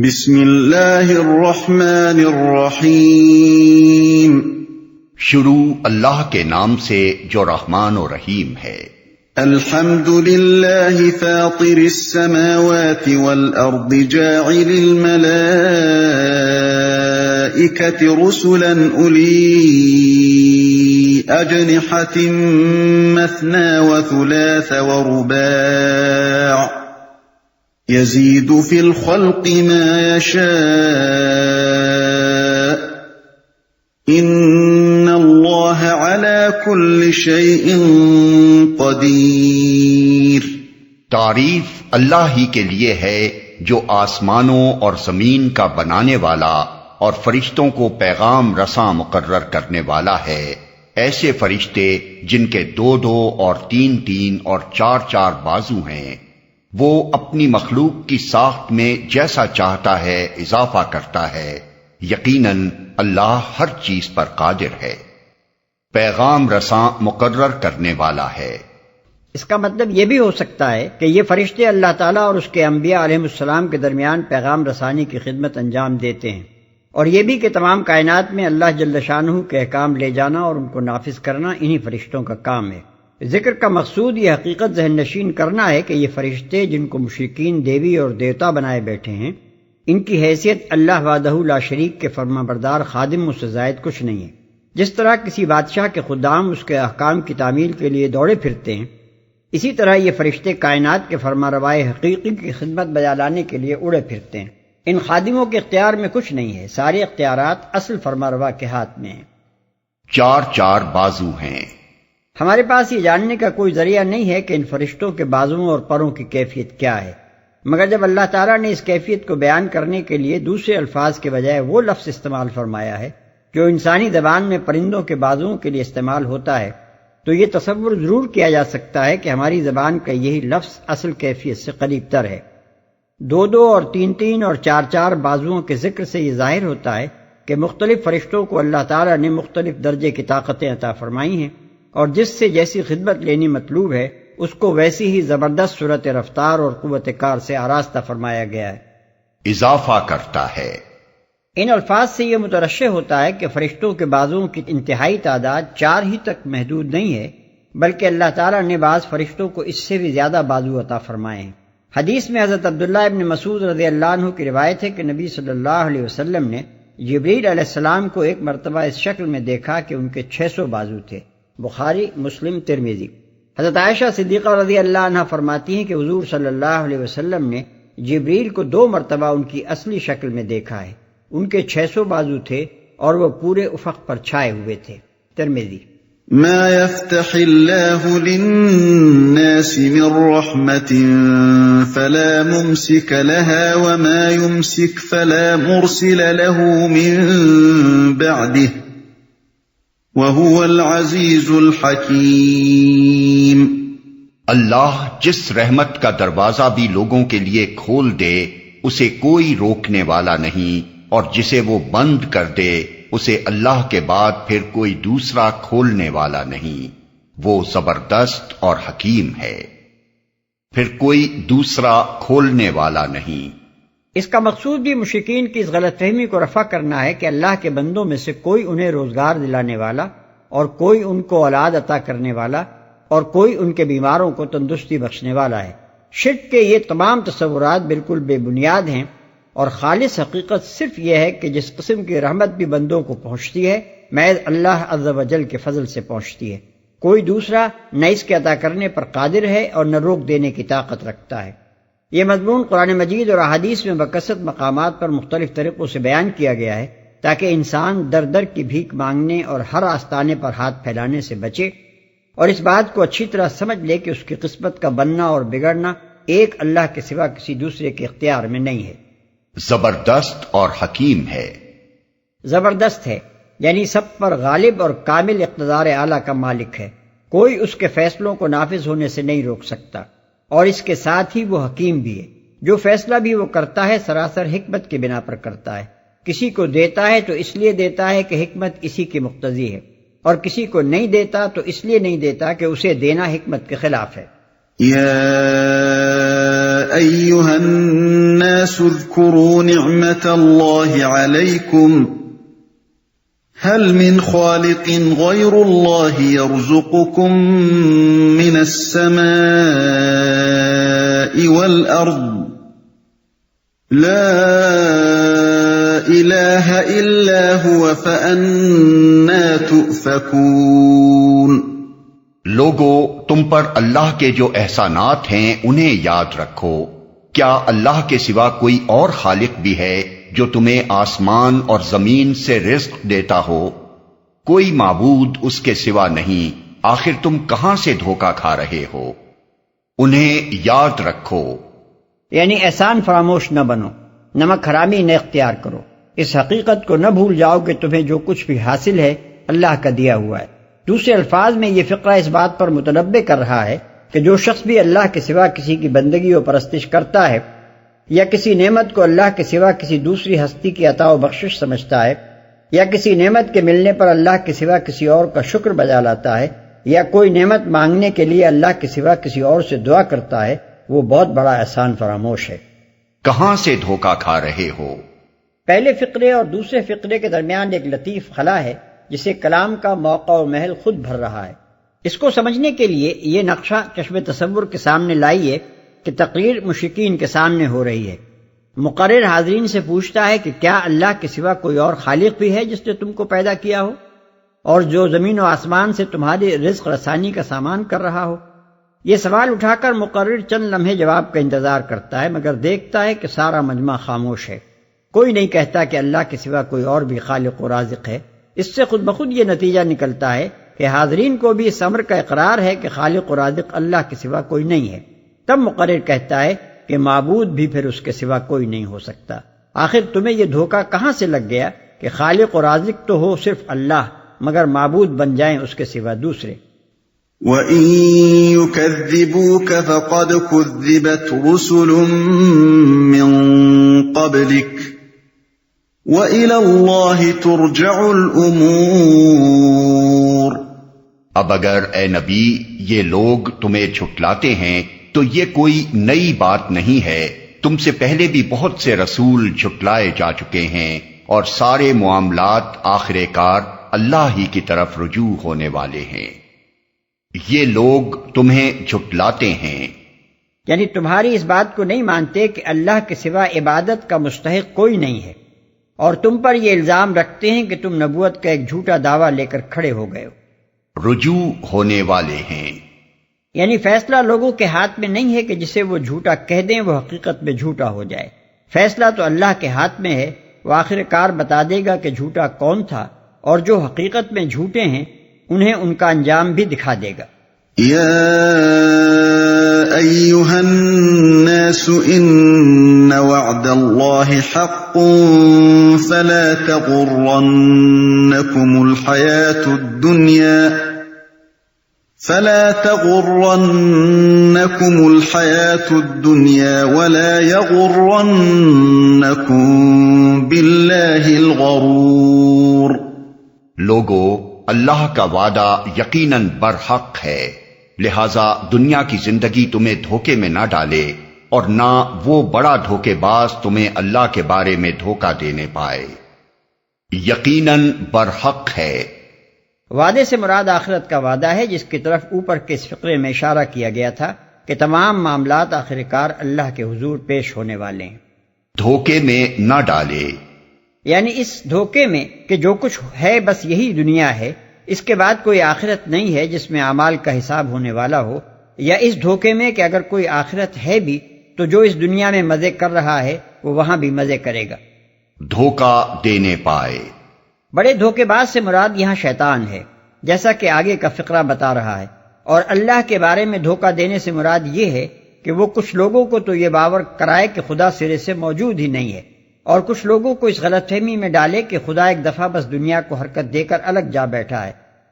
بسم اللہ الرحمن الرحیم۔ شروع اللہ کے نام سے جو رحمان و رحیم ہے۔ الحمد للہ فاطر السماوات والارض جاعل الملائکۃ رسلا اولی اجنحۃ مثنی وثلاث ورباع يزيد في الخلق ما يشاء إن الله على كل شيء قدير۔ تعریف اللہ ہی کے لیے ہے جو آسمانوں اور زمین کا بنانے والا اور فرشتوں کو پیغام رساں مقرر کرنے والا ہے۔ ایسے فرشتے جن کے 2 اور 3 اور 4 بازو ہیں، وہ اپنی مخلوق کی ساخت میں جیسا چاہتا ہے اضافہ کرتا ہے۔ یقیناً اللہ ہر چیز پر قادر ہے، پیغام رساں مقرر کرنے والا ہے۔ اس کا مطلب یہ بھی ہو سکتا ہے کہ یہ فرشتے اللہ تعالیٰ اور اس کے انبیاء علیہ السلام کے درمیان پیغام رسانی کی خدمت انجام دیتے ہیں، اور یہ بھی کہ تمام کائنات میں اللہ جل شانہ کے احکام لے جانا اور ان کو نافذ کرنا انہی فرشتوں کا کام ہے۔ ذکر کا مقصود یہ حقیقت ذہن نشین کرنا ہے کہ یہ فرشتے جن کو مشرکین دیوی اور دیوتا بنائے بیٹھے ہیں، ان کی حیثیت اللہ وحدہ لا شریک کے فرما بردار خادموں سے زائد کچھ نہیں ہے۔ جس طرح کسی بادشاہ کے خدام اس کے احکام کی تعمیل کے لیے دوڑے پھرتے ہیں، اسی طرح یہ فرشتے کائنات کے فرما روائے حقیقی کی خدمت بجا لانے کے لیے اڑے پھرتے ہیں۔ ان خادموں کے اختیار میں کچھ نہیں ہے، سارے اختیارات اصل فرما روا کے ہاتھ میں ہیں۔ 4 بازو ہیں۔ ہمارے پاس یہ جاننے کا کوئی ذریعہ نہیں ہے کہ ان فرشتوں کے بازوؤں اور پروں کی کیفیت کیا ہے، مگر جب اللہ تعالیٰ نے اس کیفیت کو بیان کرنے کے لیے دوسرے الفاظ کے بجائے وہ لفظ استعمال فرمایا ہے جو انسانی زبان میں پرندوں کے بازوؤں کے لیے استعمال ہوتا ہے، تو یہ تصور ضرور کیا جا سکتا ہے کہ ہماری زبان کا یہی لفظ اصل کیفیت سے قریب تر ہے۔ 2 اور 3 اور 4 بازوؤں کے ذکر سے یہ ظاہر ہوتا ہے کہ مختلف فرشتوں کو اللہ تعالیٰ نے مختلف درجے کی طاقتیں عطا فرمائی ہیں، اور جس سے جیسی خدمت لینی مطلوب ہے اس کو ویسی ہی زبردست صورت رفتار اور قوت کار سے آراستہ فرمایا گیا ہے۔ اضافہ کرتا ہے۔ ان الفاظ سے یہ مترشح ہوتا ہے کہ فرشتوں کے بازوؤں کی انتہائی تعداد 4 ہی تک محدود نہیں ہے، بلکہ اللہ تعالیٰ نے بعض فرشتوں کو اس سے بھی زیادہ بازو عطا فرمائے ہیں۔ حدیث میں حضرت عبداللہ ابن مسعود رضی اللہ عنہ کی روایت ہے کہ نبی صلی اللہ علیہ وسلم نے جبریل علیہ السلام کو ایک مرتبہ اس شکل میں دیکھا کہ ان کے 600 بازو تھے۔ بخاری، مسلم، ترمذی۔ حضرت عائشہ صدیقہ رضی اللہ عنہ فرماتی ہیں کہ حضور صلی اللہ علیہ وسلم نے جبریل کو 2 مرتبہ ان کی اصلی شکل میں دیکھا ہے۔ ان کے 600 بازو تھے اور وہ پورے افق پر چھائے ہوئے تھے۔ ترمذی۔ ما يفتح اللہ للناس من رحمت فلا ممسک لها وما يمسک فلا مرسل له من بعده وَهُوَ الْعَزِيزُ الْحَكِيمُ۔ اللہ جس رحمت کا دروازہ بھی لوگوں کے لیے کھول دے اسے کوئی روکنے والا نہیں، اور جسے وہ بند کر دے اسے اللہ کے بعد پھر کوئی دوسرا کھولنے والا نہیں۔ وہ زبردست اور حکیم ہے، پھر کوئی دوسرا کھولنے والا نہیں۔ اس کا مقصود بھی مشرکین کی اس غلط فہمی کو رفع کرنا ہے کہ اللہ کے بندوں میں سے کوئی انہیں روزگار دلانے والا اور کوئی ان کو اولاد عطا کرنے والا اور کوئی ان کے بیماروں کو تندرستی بخشنے والا ہے۔ شرک کے یہ تمام تصورات بالکل بے بنیاد ہیں، اور خالص حقیقت صرف یہ ہے کہ جس قسم کی رحمت بھی بندوں کو پہنچتی ہے محض اللہ عز و جل کے فضل سے پہنچتی ہے۔ کوئی دوسرا نہ اس کے عطا کرنے پر قادر ہے اور نہ روک دینے کی طاقت رکھتا ہے۔ یہ مضمون قرآن مجید اور احادیث میں بکثرت مقامات پر مختلف طریقوں سے بیان کیا گیا ہے تاکہ انسان در در کی بھیک مانگنے اور ہر آستانے پر ہاتھ پھیلانے سے بچے، اور اس بات کو اچھی طرح سمجھ لے کہ اس کی قسمت کا بننا اور بگڑنا ایک اللہ کے سوا کسی دوسرے کے اختیار میں نہیں ہے۔ زبردست اور حکیم ہے۔ زبردست ہے یعنی سب پر غالب اور کامل اقتدار اعلیٰ کا مالک ہے، کوئی اس کے فیصلوں کو نافذ ہونے سے نہیں روک سکتا، اور اس کے ساتھ ہی وہ حکیم بھی ہے۔ جو فیصلہ بھی وہ کرتا ہے سراسر حکمت کی بنا پر کرتا ہے۔ کسی کو دیتا ہے تو اس لیے دیتا ہے کہ حکمت اسی کی مقتضی ہے، اور کسی کو نہیں دیتا تو اس لیے نہیں دیتا کہ اسے دینا حکمت کے خلاف ہے۔ یا أيها الناس اذكروا نعمة الله عليكم هل من خالق غير الله يرزقكم من السماء والأرض لا إله إلا هو فأنى تؤفكون۔ لوگو، تم پر اللہ کے جو احسانات ہیں انہیں یاد رکھو۔ کیا اللہ کے سوا کوئی اور خالق بھی ہے جو تمہیں آسمان اور زمین سے رزق دیتا ہو؟ کوئی معبود اس کے سوا نہیں، آخر تم کہاں سے دھوکہ کھا رہے ہو؟ انہیں یاد رکھو، یعنی احسان فراموش نہ بنو، نمک حرامی نہ اختیار کرو، اس حقیقت کو نہ بھول جاؤ کہ تمہیں جو کچھ بھی حاصل ہے اللہ کا دیا ہوا ہے۔ دوسرے الفاظ میں یہ فقرہ اس بات پر متنبہ کر رہا ہے کہ جو شخص بھی اللہ کے سوا کسی کی بندگی و پرستش کرتا ہے یا کسی نعمت کو اللہ کے سوا کسی دوسری ہستی کی عطا و بخشش سمجھتا ہے یا کسی نعمت کے ملنے پر اللہ کے سوا کسی اور کا شکر بجا لاتا ہے یا کوئی نعمت مانگنے کے لیے اللہ کے سوا کسی اور سے دعا کرتا ہے، وہ بہت بڑا احسان فراموش ہے۔ کہاں سے دھوکہ کھا رہے ہو؟ پہلے فقرے اور دوسرے فقرے کے درمیان ایک لطیف خلا ہے جسے کلام کا موقع و محل خود بھر رہا ہے۔ اس کو سمجھنے کے لیے یہ نقشہ چشم تصور کے سامنے لائیے کہ تقریر مشرکین کے سامنے ہو رہی ہے۔ مقرر حاضرین سے پوچھتا ہے کہ کیا اللہ کے سوا کوئی اور خالق بھی ہے جس نے تم کو پیدا کیا ہو اور جو زمین و آسمان سے تمہاری رزق رسانی کا سامان کر رہا ہو؟ یہ سوال اٹھا کر مقرر چند لمحے جواب کا انتظار کرتا ہے، مگر دیکھتا ہے کہ سارا مجمع خاموش ہے۔ کوئی نہیں کہتا کہ اللہ کے سوا کوئی اور بھی خالق و رازق ہے۔ اس سے خود بخود یہ نتیجہ نکلتا ہے کہ حاضرین کو بھی اس امر کا اقرار ہے کہ خالق و رازق اللہ کے سوا کوئی نہیں ہے۔ تب مقرر کہتا ہے کہ معبود بھی پھر اس کے سوا کوئی نہیں ہو سکتا۔ آخر تمہیں یہ دھوکہ کہاں سے لگ گیا کہ خالق و رازق تو ہو صرف اللہ، مگر معبود بن جائیں اس کے سوا دوسرے۔ وَإِن يُكَذِّبُوكَ فَقَدْ كُذِّبَتْ رُسُلٌ مِّن قَبْلِكَ وَإِلَى اللَّهِ تُرْجَعُ الْأُمُورُ۔ اب اگر اے نبی یہ لوگ تمہیں جھٹلاتے ہیں تو یہ کوئی نئی بات نہیں ہے، تم سے پہلے بھی بہت سے رسول جھٹلائے جا چکے ہیں اور سارے معاملات آخر کار اللہ ہی کی طرف رجوع ہونے والے ہیں۔ یہ لوگ تمہیں جھٹلاتے ہیں، یعنی تمہاری اس بات کو نہیں مانتے کہ اللہ کے سوا عبادت کا مستحق کوئی نہیں ہے، اور تم پر یہ الزام رکھتے ہیں کہ تم نبوت کا ایک جھوٹا دعویٰ لے کر کھڑے ہو گئے ہو۔ رجوع ہونے والے ہیں، یعنی فیصلہ لوگوں کے ہاتھ میں نہیں ہے کہ جسے وہ جھوٹا کہہ دیں وہ حقیقت میں جھوٹا ہو جائے۔ فیصلہ تو اللہ کے ہاتھ میں ہے، وہ آخر کار بتا دے گا کہ جھوٹا کون تھا، اور جو حقیقت میں جھوٹے ہیں انہیں ان کا انجام بھی دکھا دے گا۔ یا ایھا الناس ان وعد اللہ حق فلا تغرنکم الحیاة الدنیا ولا یغرنکم باللہ الغرور۔ لوگو، اللہ کا وعدہ یقیناً برحق ہے، لہذا دنیا کی زندگی تمہیں دھوکے میں نہ ڈالے اور نہ وہ بڑا دھوکے باز تمہیں اللہ کے بارے میں دھوکہ دینے پائے۔ یقیناً برحق ہے۔ وعدے سے مراد آخرت کا وعدہ ہے، جس کی طرف اوپر کے اس فقرے میں اشارہ کیا گیا تھا کہ تمام معاملات آخر کار اللہ کے حضور پیش ہونے والے ہیں۔ دھوکے میں نہ ڈالے، یعنی اس دھوکے میں کہ جو کچھ ہے بس یہی دنیا ہے، اس کے بعد کوئی آخرت نہیں ہے جس میں اعمال کا حساب ہونے والا ہو، یا اس دھوکے میں کہ اگر کوئی آخرت ہے بھی تو جو اس دنیا میں مزے کر رہا ہے وہ وہاں بھی مزے کرے گا۔ دھوکہ دینے پائے۔ بڑے دھوکے باز سے مراد یہاں شیطان ہے، جیسا کہ آگے کا فقرہ بتا رہا ہے، اور اللہ کے بارے میں دھوکہ دینے سے مراد یہ ہے کہ وہ کچھ لوگوں کو تو یہ باور کرائے کہ خدا سرے سے موجود ہی نہیں ہے، اور کچھ لوگوں کو اس غلط فہمی میں ڈالے کہ خدا ایک دفعہ بس دنیا کو حرکت دے کر الگ جا بیٹھا ہے،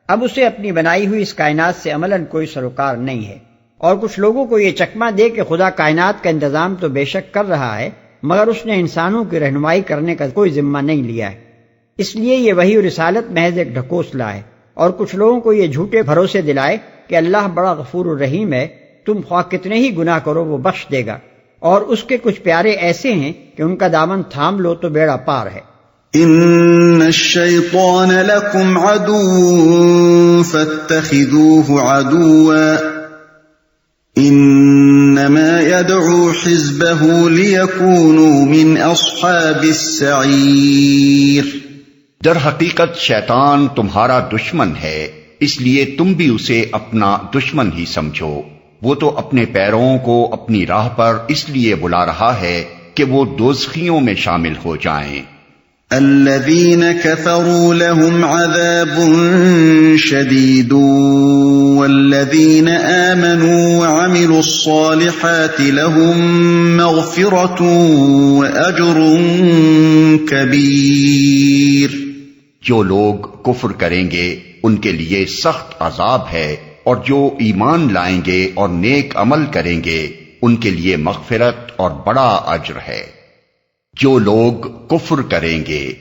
اب اسے اپنی بنائی ہوئی اس کائنات سے عملاً کوئی سروکار نہیں ہے، اور کچھ لوگوں کو یہ چکمہ دے کہ خدا کائنات کا انتظام تو بے شک کر رہا ہے، مگر اس نے انسانوں کی رہنمائی کرنے کا کوئی ذمہ نہیں لیا ہے، اس لیے یہ وحی و رسالت محض ایک ڈھکوسلا ہے، اور کچھ لوگوں کو یہ جھوٹے بھروسے دلائے کہ اللہ بڑا غفور الرحیم ہے، تم خواہ کتنے ہی گناہ کرو وہ بخش دے گا، اور اس کے کچھ پیارے ایسے ہیں کہ ان کا دامن تھام لو تو بیڑا پار ہے۔ ان الشیطان لکم عدو فاتخذوه عدوا انما يدعو حزبه ليكونوا من اصحاب السعیر۔ در حقیقت شیطان تمہارا دشمن ہے، اس لیے تم بھی اسے اپنا دشمن ہی سمجھو۔ وہ تو اپنے پیروں کو اپنی راہ پر اس لیے بلا رہا ہے کہ وہ دوزخیوں میں شامل ہو جائیں۔ الذين كفروا لهم عذاب شديد والذين آمنوا وعملوا الصالحات لهم مغفرة وأجر كبير۔ جو لوگ کفر کریں گے ان کے لیے سخت عذاب ہے، اور جو ایمان لائیں گے اور نیک عمل کریں گے ان کے لیے مغفرت اور بڑا اجر ہے۔ جو لوگ کفر کریں گے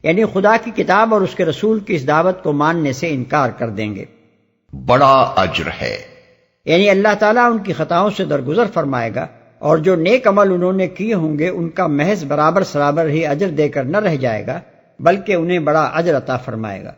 یعنی خدا کی کتاب اور اس کے رسول کی اس دعوت کو ماننے سے انکار کر دیں گے، بڑا اجر ہے۔ یعنی اللہ تعالیٰ ان کی خطاؤں سے درگزر فرمائے گا، اور جو نیک عمل انہوں نے کیے ہوں گے ان کا محض برابر سرابر ہی اجر دے کر نہ رہ جائے گا، بلکہ انہیں بڑا اجر عطا فرمائے گا۔